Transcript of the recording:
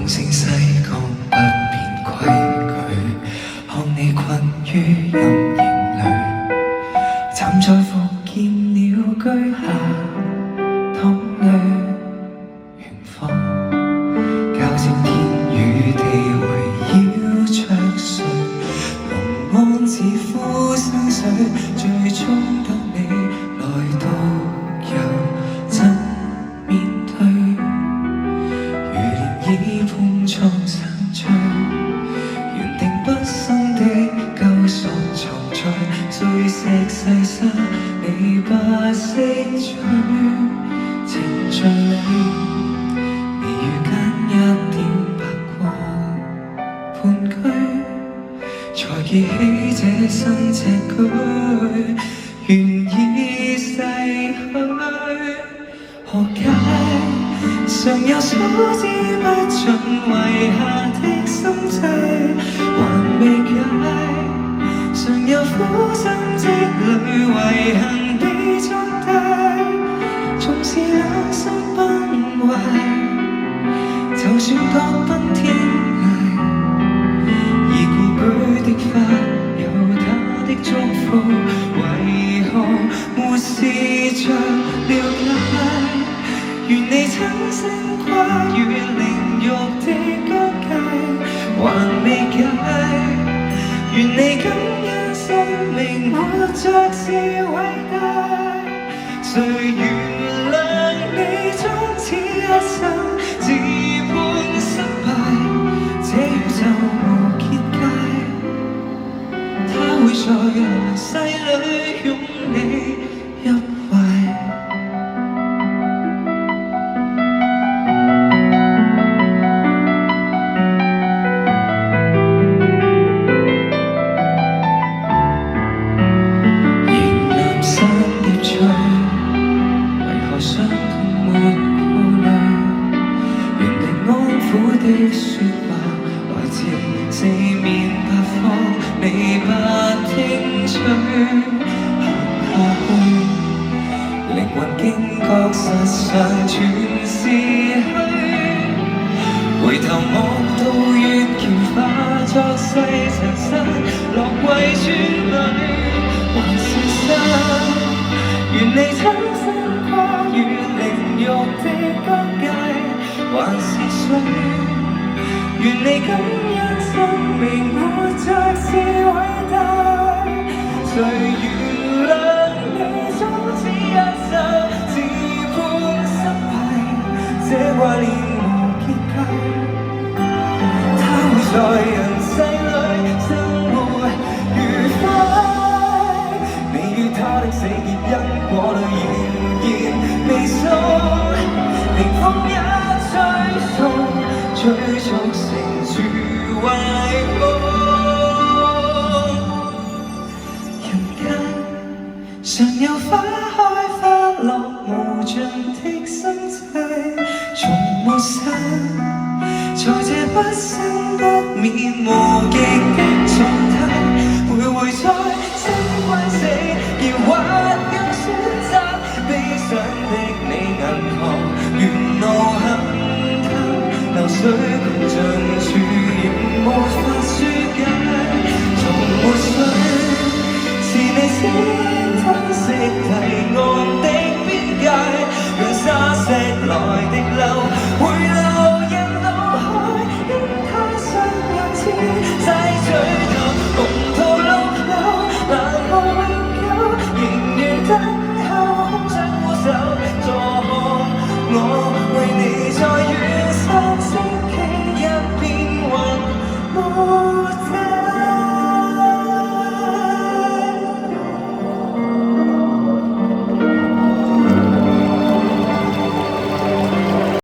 眾聲西講不變規矩，看你困於陰影裏，站在伏見鳥居下，淌淚遠方，交戰天與地圍繞着誰，龍安自呼生水，最終得你來導遊真面對，如漣漪碰撞散聚，原定不生的救贖藏在碎石細沙，你不識取，情像你微雨間一點白光盤踞，才記起這生這句願已逝去，何解常有數之不盡遺下的心際，還未解常有苦心積累遺恨比重大，縱是兩心崩壞，就算各奔天涯，而故居的花有它的祝福，為何沒試着了解？願你親身跨越靈肉的疆界，還未解。願你感恩生命活着是偉大，誰原諒你終此一生自判失敗？這宇宙無結界，它會在來世裡擁你入懷。的説話來自四面八方，你不聽取，行下去，靈魂驚覺實上全是虛，回頭望到月橋化作細塵山，落貴村裏還是山，願你親身跨越靈肉的疆界，還是水。願你感恩生命活着是偉大，誰原諒你終此一生自判失敗？這掛念無結界，它會在人世裡生活愉快。你與他的死結因果裡仍然未鬆，凌風一吹送。追逐成住壞夢，人間常有花開花落無盡的生際，從沒散，在這不生不滅無極的狀態，徘徊在生關死，而或有選擇悲傷的你銀河，沿路很流水共像